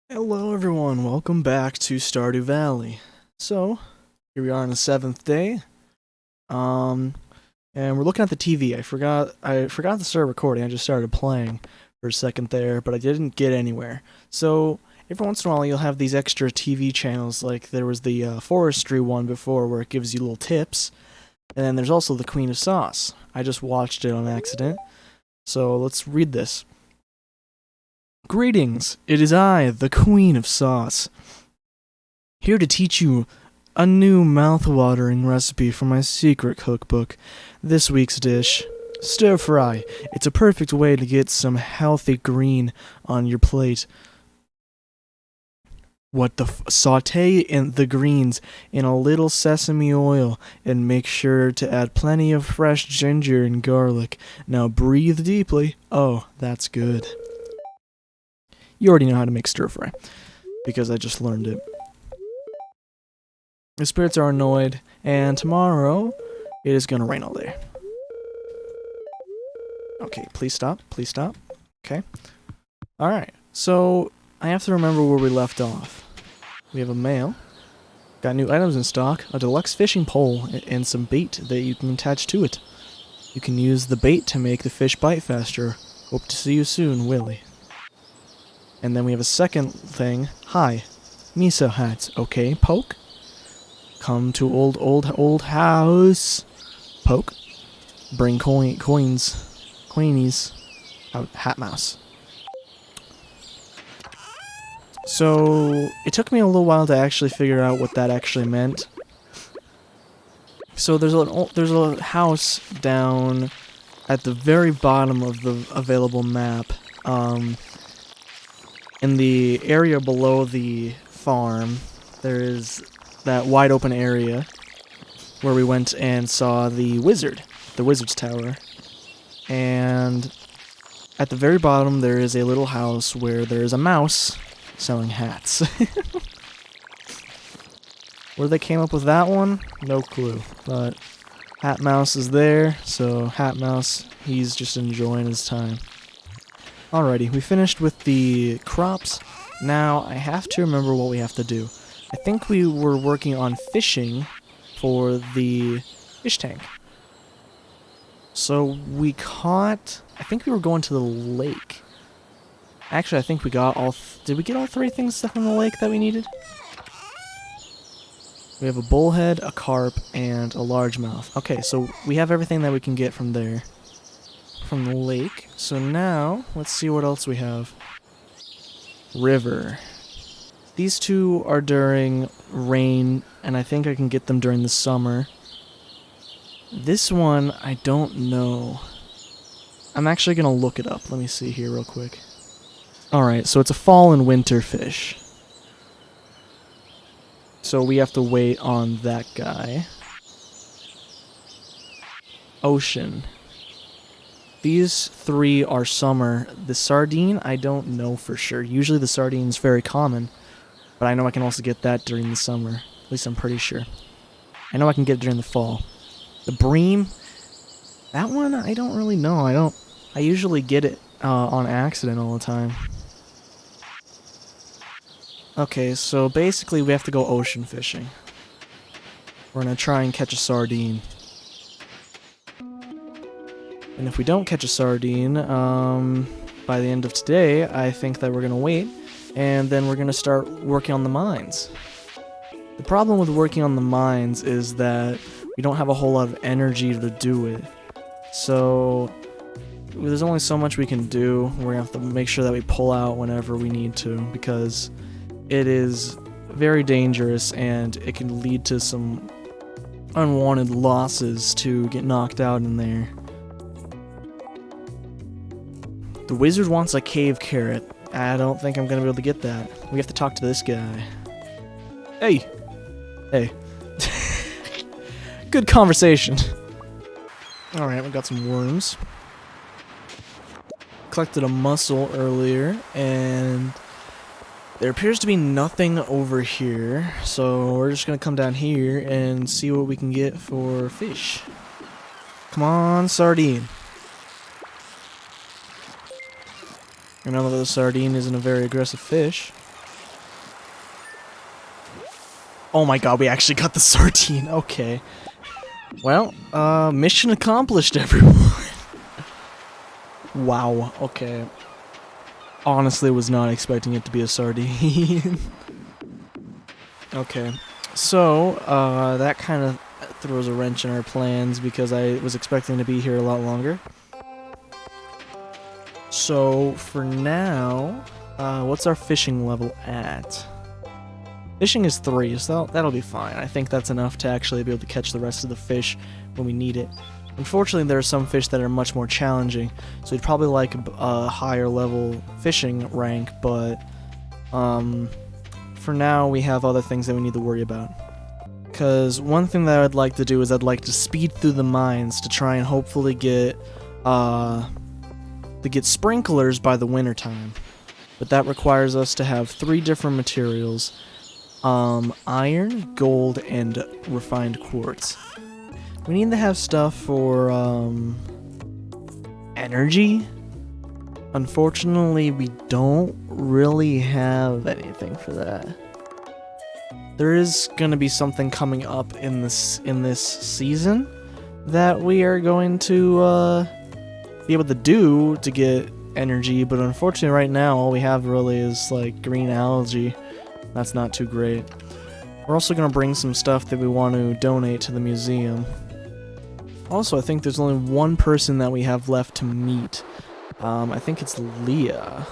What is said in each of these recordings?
Hello everyone, welcome back to Stardew Valley. So, here we are on the 7th day. Um, and we're looking at the TV. I forgot to start recording. I just started playing for a second there, but I didn't get anywhere. So, every once in a while you'll have these extra TV channels, like there was the forestry one before where it gives you little tips. And then there's also the Queen of Sauce. I just watched it on accident. So, let's read this. Greetings, it is I, the Queen of Sauce, here to teach you a new mouth-watering recipe from my secret cookbook. This week's dish, stir fry. It's a perfect way to get some healthy green on your plate. Saute in the greens in a little sesame oil and make sure to add plenty of fresh ginger and garlic. Now breathe deeply. Oh, that's good. You already know how to make stir fry, because I just learned it. The spirits are annoyed, and tomorrow it is gonna rain all day. Okay, please stop, please stop. Okay. Alright, so I have to remember where we left off. We have a mail, got new items in stock, a deluxe fishing pole, and some bait that you can attach to it. You can use the bait to make the fish bite faster. Hope to see you soon, Willie. And then we have a second thing. Hi. Miso hats. Okay, Poke. Come to old house. Poke. Bring coins. Coinies. Out, hat mouse. So, it took me a little while to actually figure out what that actually meant. So there's a house down at the very bottom of the available map. In the area below the farm, there is that wide open area where we went and saw the wizard's tower. And at the very bottom there is a little house where there is a mouse selling hats. Where they came up with that one, no clue. But Hat Mouse is there, so Hat Mouse, he's just enjoying his time. Alrighty, we finished with the crops. Now, I have to remember what we have to do. I think we were working on fishing for the fish tank. So, we caught... I think we were going to the lake. Actually, I think we got all... did we get all three things from the lake that we needed? We have a bullhead, a carp, and a largemouth. Okay, so we have everything that we can get from there. From the lake. So now, let's see what else we have. River. These two are during rain, and I think I can get them during the summer. This one, I don't know. I'm actually going to look it up. Let me see here real quick. Alright, so it's a fall and winter fish. So we have to wait on that guy. Ocean. These three are summer. The sardine, I don't know for sure. Usually the sardine is very common, but I know I can also get that during the summer. At least I'm pretty sure. I know I can get it during the fall. The bream, that one I don't really know. I usually get it on accident all the time. Okay, so basically we have to go ocean fishing. We're gonna try and catch a sardine. And if we don't catch a sardine, by the end of today, I think that we're gonna wait, and then we're gonna start working on the mines. The problem with working on the mines is that we don't have a whole lot of energy to do it. So, there's only so much we can do. We're gonna have to make sure that we pull out whenever we need to, because it is very dangerous, and it can lead to some unwanted losses to get knocked out in there. The wizard wants a cave carrot. I don't think I'm gonna be able to get that. We have to talk to this guy. Hey! Hey. Good conversation. Alright, we got some worms. Collected a mussel earlier, and there appears to be nothing over here, so we're just gonna come down here and see what we can get for fish. Come on, sardine. I know that the sardine isn't a very aggressive fish. Oh my god, we actually got the sardine. Okay. Well, mission accomplished, everyone. Wow, okay. Honestly, was not expecting it to be a sardine. Okay. So, that kind of throws a wrench in our plans because I was expecting to be here a lot longer. So, for now, what's our fishing level at? Fishing is 3, so that'll be fine. I think that's enough to actually be able to catch the rest of the fish when we need it. Unfortunately, there are some fish that are much more challenging, so we'd probably like a higher level fishing rank, but for now we have other things that we need to worry about. Because one thing that I'd like to do is I'd like to speed through the mines to try and hopefully get sprinklers by the winter time. But that requires us to have 3 different materials. Iron, gold, and refined quartz. We need to have stuff for, energy. Unfortunately, we don't really have anything for that. There is gonna be something coming up in this season that we are going to, be able to do to get energy, but unfortunately right now all we have really is, like, green algae. That's not too great. We're also going to bring some stuff that we want to donate to the museum. Also, I think there's only one person that we have left to meet. I think it's Leah.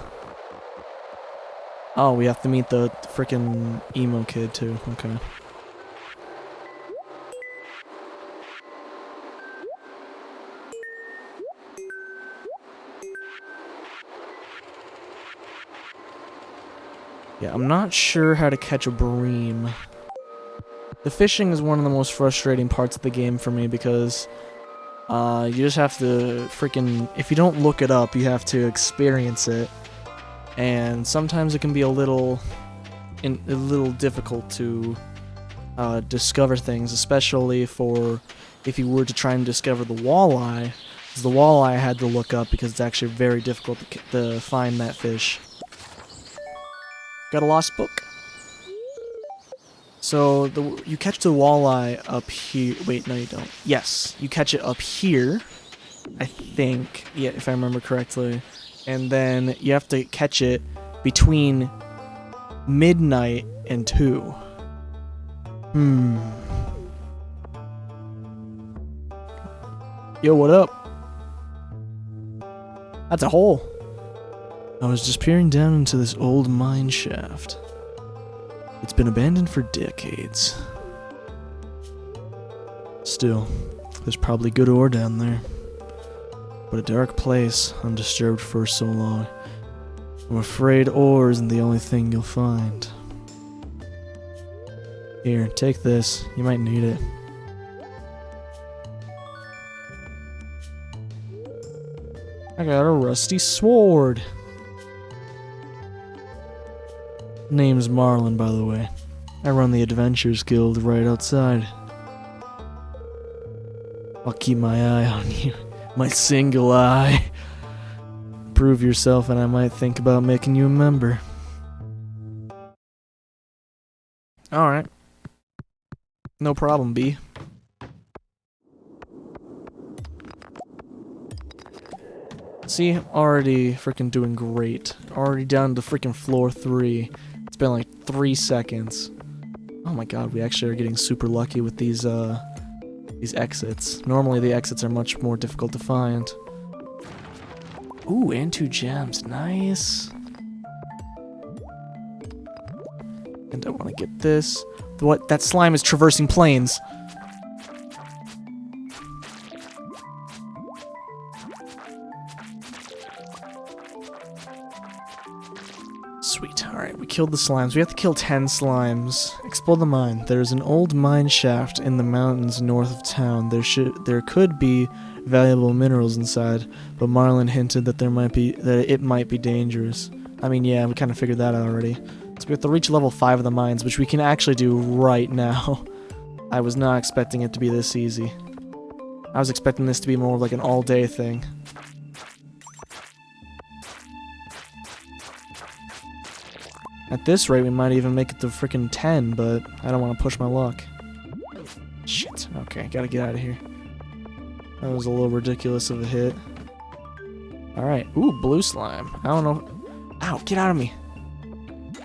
Oh, we have to meet the frickin' emo kid too. Okay. Yeah, I'm not sure how to catch a bream. The fishing is one of the most frustrating parts of the game for me because you just have to freaking... If you don't look it up, you have to experience it. And sometimes it can be a little difficult to discover things, especially for if you were to try and discover the walleye. Because the walleye I had to look up because it's actually very difficult to find that fish. Got a lost book. So you catch the walleye up here. Wait, no, you don't. Yes, you catch it up here. I think, yeah, if I remember correctly. And then you have to catch it between midnight and 2. Yo, what up? That's a hole. I was just peering down into this old mine shaft. It's been abandoned for decades. Still, there's probably good ore down there. But a dark place, undisturbed for so long. I'm afraid ore isn't the only thing you'll find. Here, take this. You might need it. I got a rusty sword. Name's Marlin, by the way. I run the Adventures Guild right outside. I'll keep my eye on you. My single eye. Prove yourself and I might think about making you a member. Alright. No problem, B. See, already freaking doing great. Already down to freaking floor 3. It's been like 3 seconds. Oh my god, we actually are getting super lucky with these exits. Normally the exits are much more difficult to find. Ooh, and 2 gems. Nice. And I want to get this. What? That slime is traversing planes. Sweet. Alright, we killed the slimes. We have to kill 10 slimes. Explore the mine. There's an old mine shaft in the mountains north of town. There could be valuable minerals inside, but Marlin hinted that it might be dangerous. I mean, yeah, we kind of figured that out already. So we have to reach level 5 of the mines, which we can actually do right now. I was not expecting it to be this easy. I was expecting this to be more like an all-day thing. At this rate, we might even make it to frickin' 10, but I don't want to push my luck. Shit. Okay, gotta get out of here. That was a little ridiculous of a hit. Alright. Ooh, blue slime. I don't know. Ow, get out of me.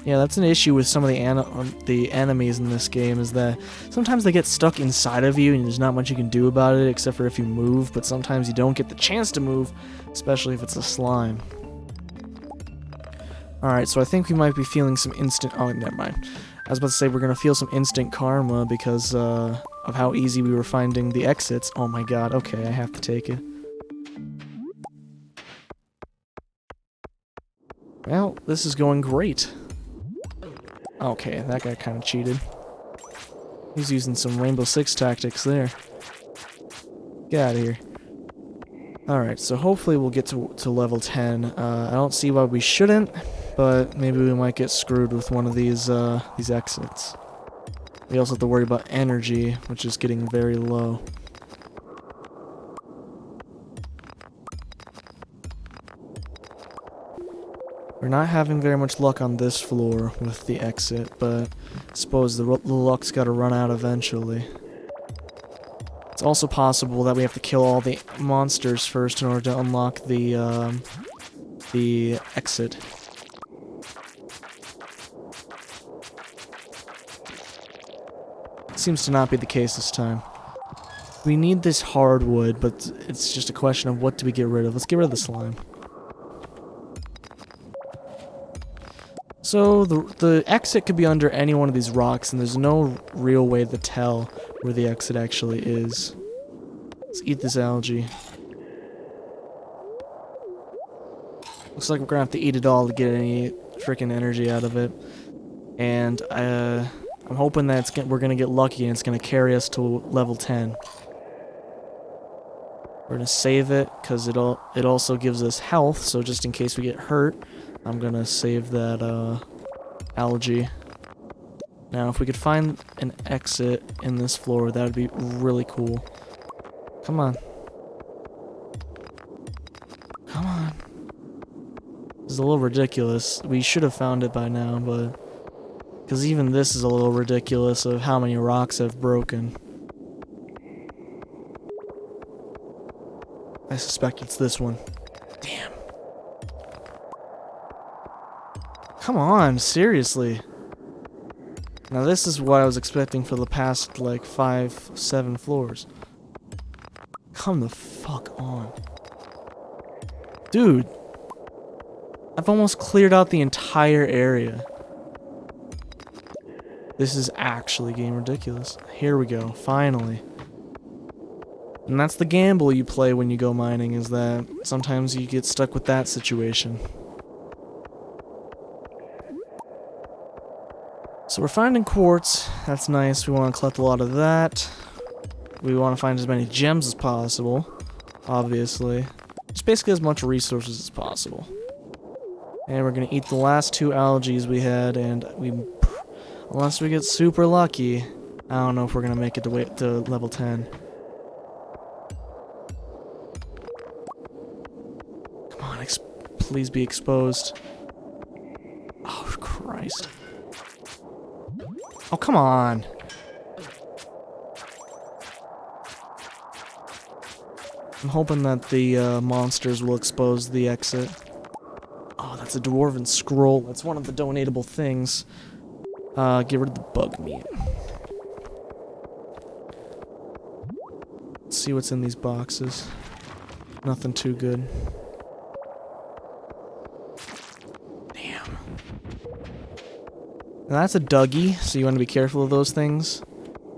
Yeah, that's an issue with some of the enemies in this game, is that sometimes they get stuck inside of you and there's not much you can do about it except for if you move, but sometimes you don't get the chance to move, especially if it's a slime. Alright, so I think we might be feeling some instant... Oh, never mind. I was about to say we're gonna feel some instant karma because of how easy we were finding the exits. Oh my god, okay, I have to take it. Well, this is going great. Okay, that guy kind of cheated. He's using some Rainbow Six tactics there. Get out of here. Alright, so hopefully we'll get to level 10. I don't see why we shouldn't, but maybe we might get screwed with one of these exits. We also have to worry about energy, which is getting very low. We're not having very much luck on this floor with the exit, but I suppose the luck's gotta run out eventually. It's also possible that we have to kill all the monsters first in order to unlock the exit. Seems to not be the case this time. We need this hardwood, but it's just a question of what do we get rid of. Let's get rid of the slime. So the exit could be under any one of these rocks, and there's no real way to tell where the exit actually is. Let's eat this algae. Looks like we're gonna have to eat it all to get any freaking energy out of it. And I'm hoping that we're gonna get lucky and it's gonna carry us to level 10. We're gonna save it because it also gives us health, so just in case we get hurt, I'm gonna save that algae. Now, if we could find an exit in this floor, that would be really cool. Come on. Come on. This is a little ridiculous. We should have found it by now, but... because even this is a little ridiculous of how many rocks I've broken. I suspect it's this one. Damn. Come on, seriously. Now this is what I was expecting for the past, like, 5-7 floors. Come the fuck on. Dude. I've almost cleared out the entire area. This is actually getting ridiculous. Here we go, finally. And that's the gamble you play when you go mining, is that sometimes you get stuck with that situation. So we're finding quartz. That's nice. We want to collect a lot of that. We want to find as many gems as possible, obviously. Just basically as much resources as possible. And we're going to eat the last 2 algae we had, and unless we get super lucky, I don't know if we're going to make it to level 10. Come on, please be exposed. Oh, Christ. Oh, come on. I'm hoping that the monsters will expose the exit. Oh, that's a dwarven scroll. That's one of the donatable things. Get rid of the bug meat. Let's see what's in these boxes. Nothing too good. Damn. Now that's a Dougie, so you want to be careful of those things.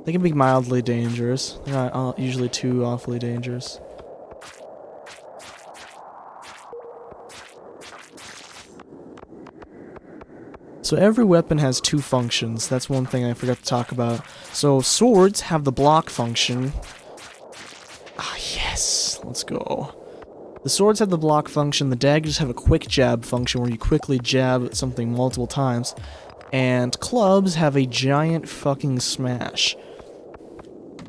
They can be mildly dangerous. They're not usually too awfully dangerous. So every weapon has 2 functions. That's one thing I forgot to talk about. So swords have the block function. Ah, yes. Let's go. The swords have the block function. The daggers have a quick jab function where you quickly jab something multiple times. And clubs have a giant fucking smash,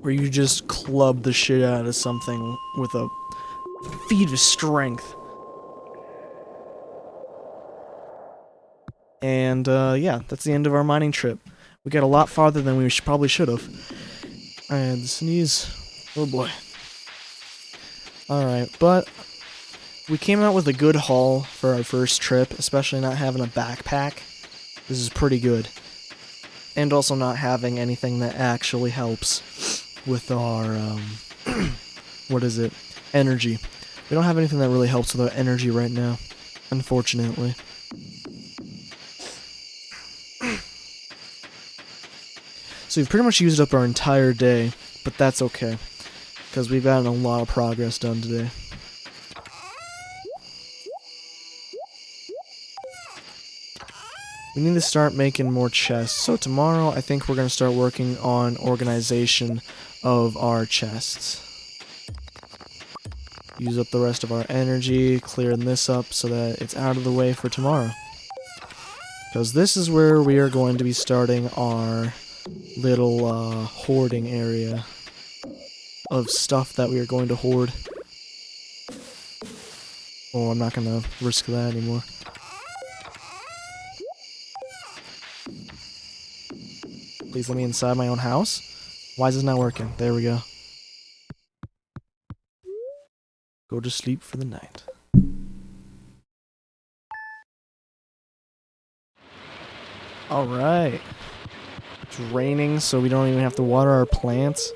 where you just club the shit out of something with a feat of strength. And yeah, that's the end of our mining trip. We got a lot farther than we probably should have. I had to sneeze. Oh boy. Alright, but we came out with a good haul for our first trip, especially not having a backpack. This is pretty good. And also not having anything that actually helps with our, what is it? Energy. We don't have anything that really helps with our energy right now, unfortunately. So we've pretty much used up our entire day, but that's okay, because we've gotten a lot of progress done today. We need to start making more chests, so tomorrow I think we're going to start working on organization of our chests. Use up the rest of our energy, clearing this up so that it's out of the way for tomorrow. Because this is where we are going to be starting our little hoarding area of stuff that we are going to hoard. Oh, I'm not going to risk that anymore. Please let me inside my own house. Why is this not working? There we go. Go to sleep for the night. Alright. It's raining, so we don't even have to water our plants.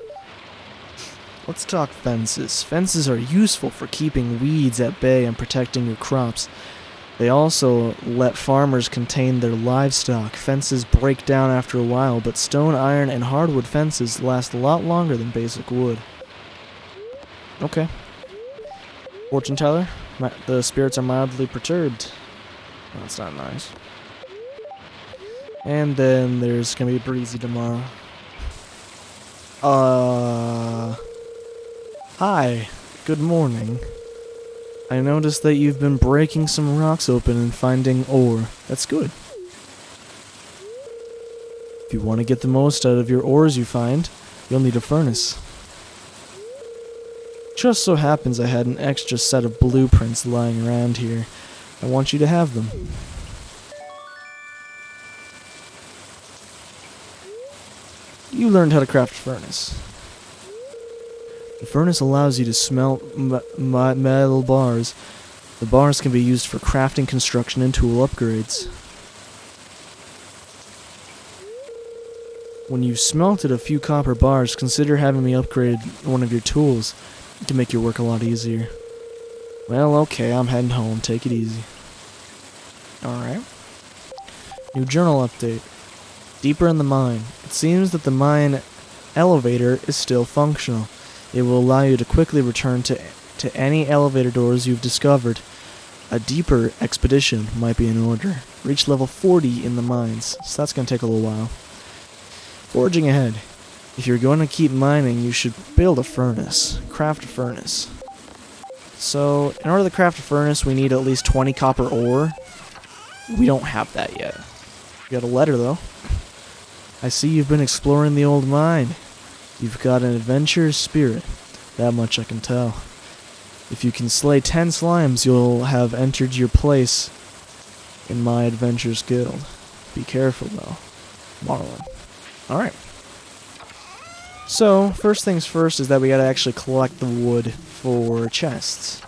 Let's talk fences. Fences are useful for keeping weeds at bay and protecting your crops. They also let farmers contain their livestock. Fences break down after a while, but stone, iron, and hardwood fences last a lot longer than basic wood. Okay. Fortune teller, the spirits are mildly perturbed. Well, that's not nice. And then there's gonna be breezy tomorrow. Hi. Good morning. I noticed that you've been breaking some rocks open and finding ore. That's good. If you want to get the most out of your ores you find, you'll need a furnace. Just so happens I had an extra set of blueprints lying around here. I want you to have them. You learned how to craft a furnace. The furnace allows you to smelt metal bars. The bars can be used for crafting, construction, and tool upgrades. When you've smelted a few copper bars, consider having me upgrade one of your tools to make your work a lot easier. Well, okay, I'm heading home. Take it easy. Alright. New journal update. Deeper in the mine. It seems that the mine elevator is still functional. It will allow you to quickly return to any elevator doors you've discovered. A deeper expedition might be in order. Reach level 40 in the mines, so that's going to take a little while. Forging ahead. If you're going to keep mining, you should build a furnace. Craft a furnace. So, in order to craft a furnace, we need at least 20 copper ore. We don't have that yet. We got a letter, though. I see you've been exploring the old mine. You've got an adventurous spirit. That much I can tell. If you can slay 10 slimes, you'll have entered your place in my adventures guild. Be careful, though. Marlin. Alright. So, first things first is that we gotta actually collect the wood for chests.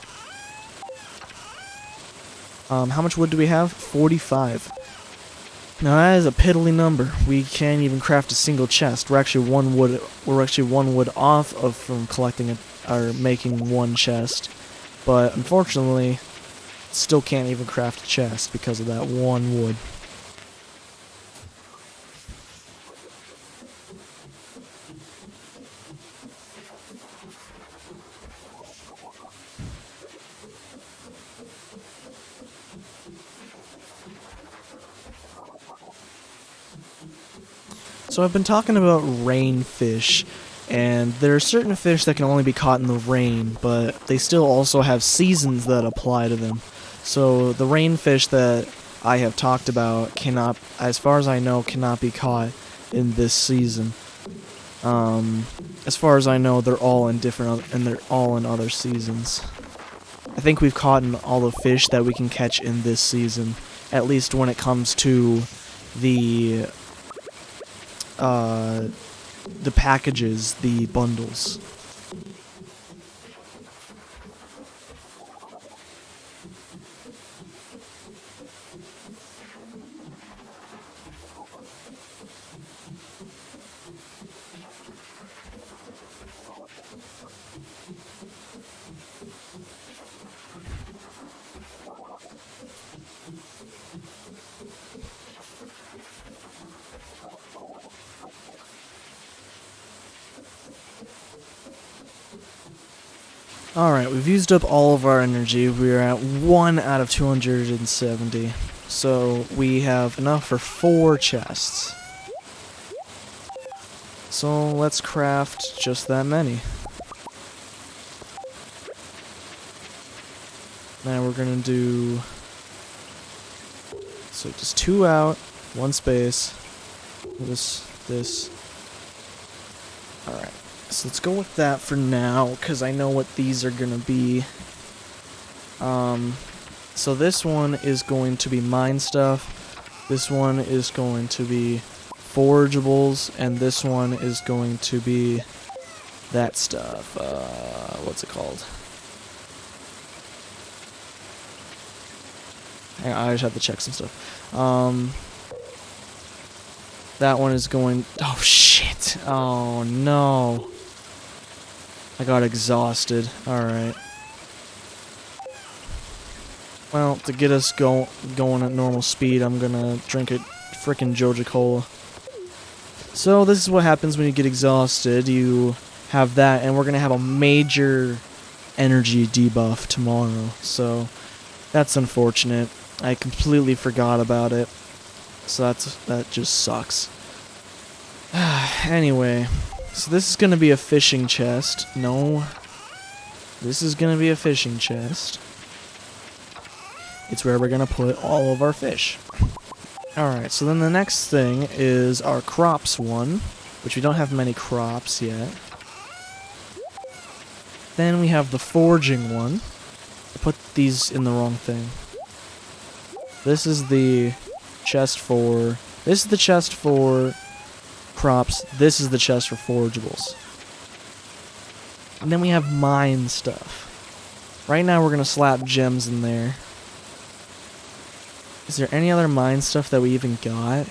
How much wood do we have? 45. Now that is a piddly number. We can't even craft a single chest. We're actually one wood off of from collecting it or making one chest. But unfortunately, still can't even craft a chest because of that one wood. So I've been talking about rainfish, and there are certain fish that can only be caught in the rain, but they still also have seasons that apply to them. So the rainfish that I have talked about cannot, as far as I know, cannot be caught in this season. As far as I know, they're all in they're all in other seasons. I think we've caught all the fish that we can catch in this season, at least when it comes to the packages, the bundles. Alright, we've used up all of our energy. We're at 1 out of 270. So we have enough for 4 chests. So let's craft just that many. Now we're gonna do... So just 2 out, 1 space. This. Alright. So let's go with that for now, because I know what these are going to be. So this one is going to be mine stuff, this one is going to be forageables, and this one is going to be that stuff. What's it called? Hang on, I just have to check some stuff. That one is going... Oh, shit. Oh, no. I got exhausted. Alright. Well, to get us going at normal speed, I'm gonna drink a frickin' Joja Cola. So, this is what happens when you get exhausted. You have that, and we're gonna have a major energy debuff tomorrow. So, that's unfortunate. I completely forgot about it. So that just sucks. Anyway, so this is gonna be a fishing chest. No. This is gonna be a fishing chest. It's where we're gonna put all of our fish. Alright, so then the next thing is our crops one, which we don't have many crops yet. Then we have the foraging one. I put these in the wrong thing. This is the chest for... This is the chest for crops. This is the chest for forageables. And then we have mine stuff. Right now we're going to slap gems in there. Is there any other mine stuff that we even got?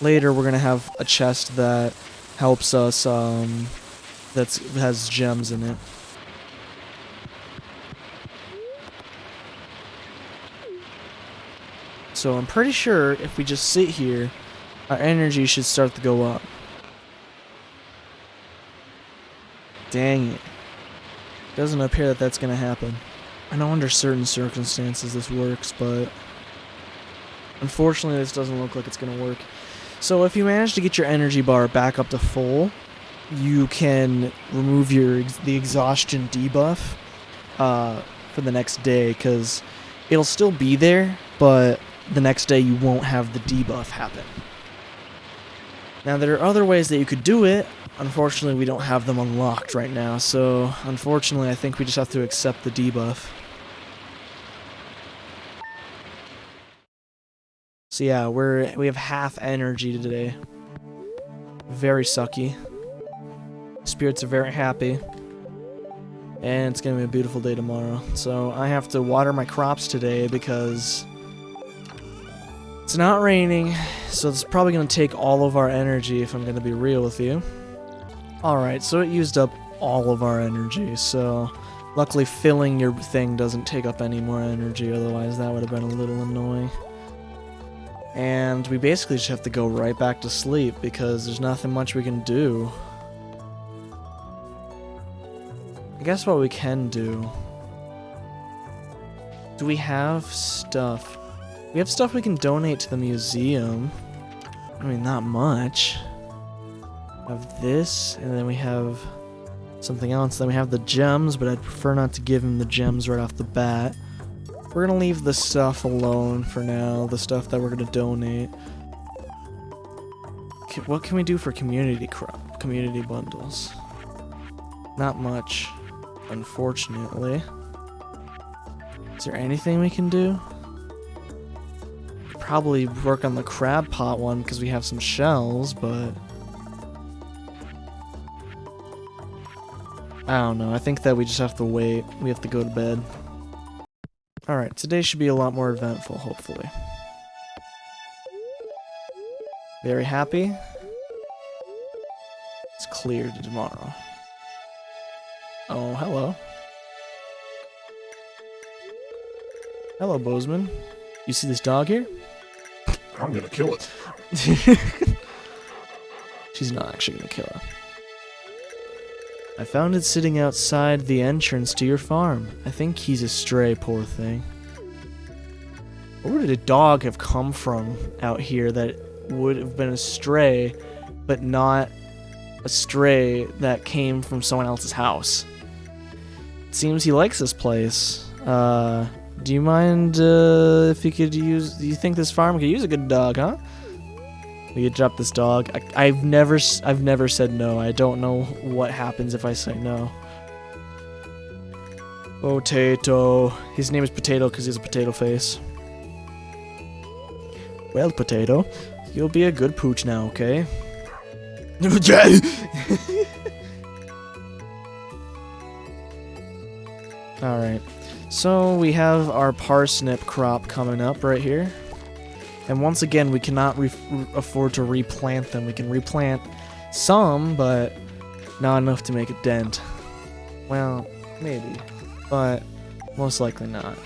Later we're going to have a chest that helps us, that has gems in it. So I'm pretty sure if we just sit here, our energy should start to go up. Dang it. Doesn't appear that that's going to happen. I know under certain circumstances this works, but unfortunately this doesn't look like it's going to work. So if you manage to get your energy bar back up to full, you can remove the exhaustion debuff for the next day, because it'll still be there, but the next day you won't have the debuff happen. Now there are other ways that you could do it. Unfortunately we don't have them unlocked right now, so unfortunately I think we just have to accept the debuff. So yeah, we have half energy today. Very sucky. Spirits are very happy. And it's gonna be a beautiful day tomorrow. So I have to water my crops today because it's not raining, so it's probably going to take all of our energy if I'm going to be real with you. Alright, so it used up all of our energy, so luckily filling your thing doesn't take up any more energy, otherwise that would have been a little annoying. And we basically just have to go right back to sleep because there's nothing much we can do. I guess what we can do... Do we have stuff? We have stuff we can donate to the museum. I mean, not much. We have this, and then we have something else. Then we have the gems, but I'd prefer not to give him the gems right off the bat. We're gonna leave the stuff alone for now, the stuff that we're gonna donate. What can we do for community bundles? Not much, unfortunately. Is there anything we can do? probably work on the crab pot one because we have some shells, but I don't know. I think that we just have to wait. We have to go to bed. Alright, today should be a lot more eventful, hopefully. Very happy. It's clear to tomorrow. Oh, hello. Hello, Bozeman. You see this dog here? I'm gonna kill it. She's not actually gonna kill her. I found it sitting outside the entrance to your farm. I think he's a stray, poor thing. Where did a dog have come from out here that would have been a stray, but not a stray that came from someone else's house? It seems he likes this place. Do you mind if you could use... Do you think this farm could use a good dog, huh? We could drop this dog. I've never said no. I don't know what happens if I say no. Potato. His name is Potato because he has a potato face. Well, Potato, you'll be a good pooch now, okay? Alright. So we have our parsnip crop coming up right here. And once again, we cannot afford to replant them. We can replant some, but not enough to make a dent. Well, maybe, but most likely not.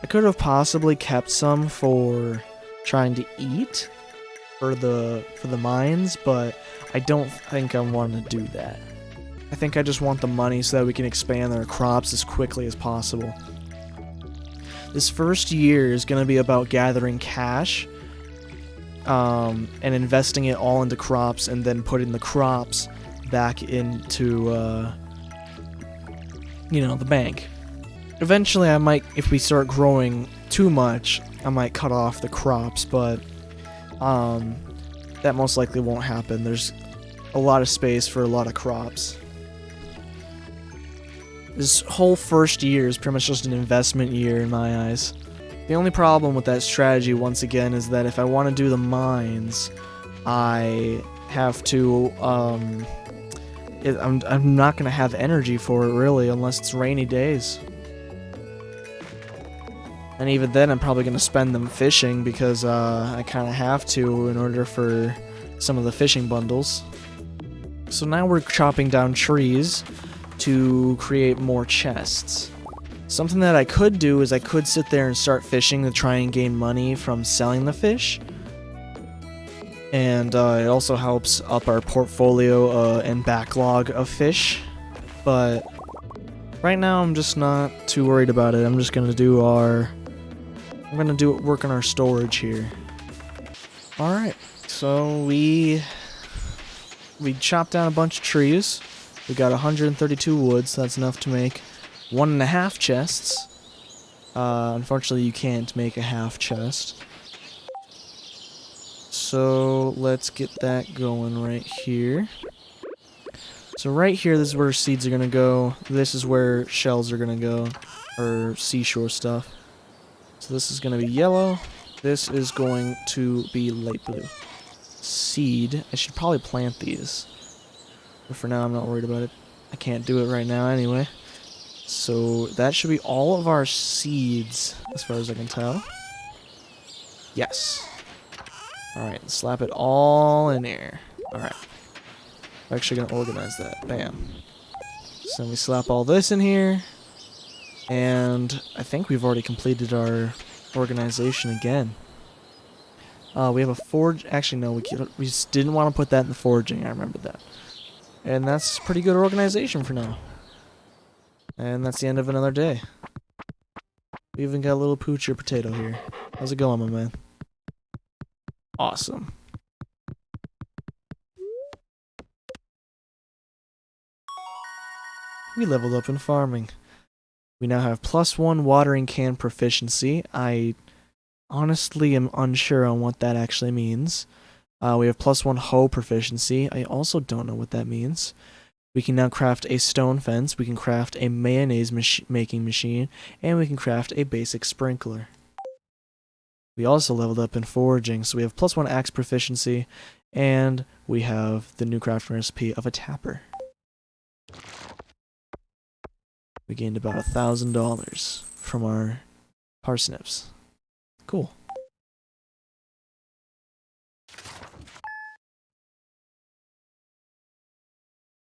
I could have possibly kept some for trying to eat for the mines, but I don't think I want to do that. I think I just want the money so that we can expand our crops as quickly as possible. This first year is going to be about gathering cash and investing it all into crops and then putting the crops back into, you know, the bank. Eventually I might, if we start growing too much, I might cut off the crops, but that most likely won't happen. There's a lot of space for a lot of crops. This whole first year is pretty much just an investment year in my eyes. The only problem with that strategy, once again, is that if I want to do the mines, I have to, I'm not going to have energy for it, really, unless it's rainy days. And even then, I'm probably going to spend them fishing, because I kind of have to in order for some of the fishing bundles. So now we're chopping down trees to create more chests. Something that I could do is I could sit there and start fishing to try and gain money from selling the fish. And it also helps up our portfolio and backlog of fish. But right now I'm just not too worried about it. I'm just gonna do work on our storage here. Alright, so we chopped down a bunch of trees. We got 132 wood, so that's enough to make 1.5 chests. Unfortunately, you can't make a half chest. So let's get that going right here. So right here, this is where seeds are gonna go. This is where shells are gonna go, or seashore stuff. So this is gonna be yellow. This is going to be light blue. Seed. I should probably plant these. But for now, I'm not worried about it. I can't do it right now anyway. So that should be all of our seeds, as far as I can tell. Yes. Alright, slap it all in there. Alright. I'm actually going to organize that. Bam. So then we slap all this in here. And I think we've already completed our organization again. We have a forge. Actually, no, we just didn't want to put that in the forging. I remember that. And that's pretty good organization for now. And that's the end of another day. We even got a little poocher potato here. How's it going, my man? Awesome. We leveled up in farming. We now have +1 watering can proficiency. I honestly am unsure on what that actually means. We have +1 hoe proficiency. I also don't know what that means. We can now craft a stone fence, we can craft a mayonnaise making machine, and we can craft a basic sprinkler. We also leveled up in foraging, so we have +1 axe proficiency, and we have the new crafting recipe of a tapper. We gained about $1,000 from our parsnips. Cool.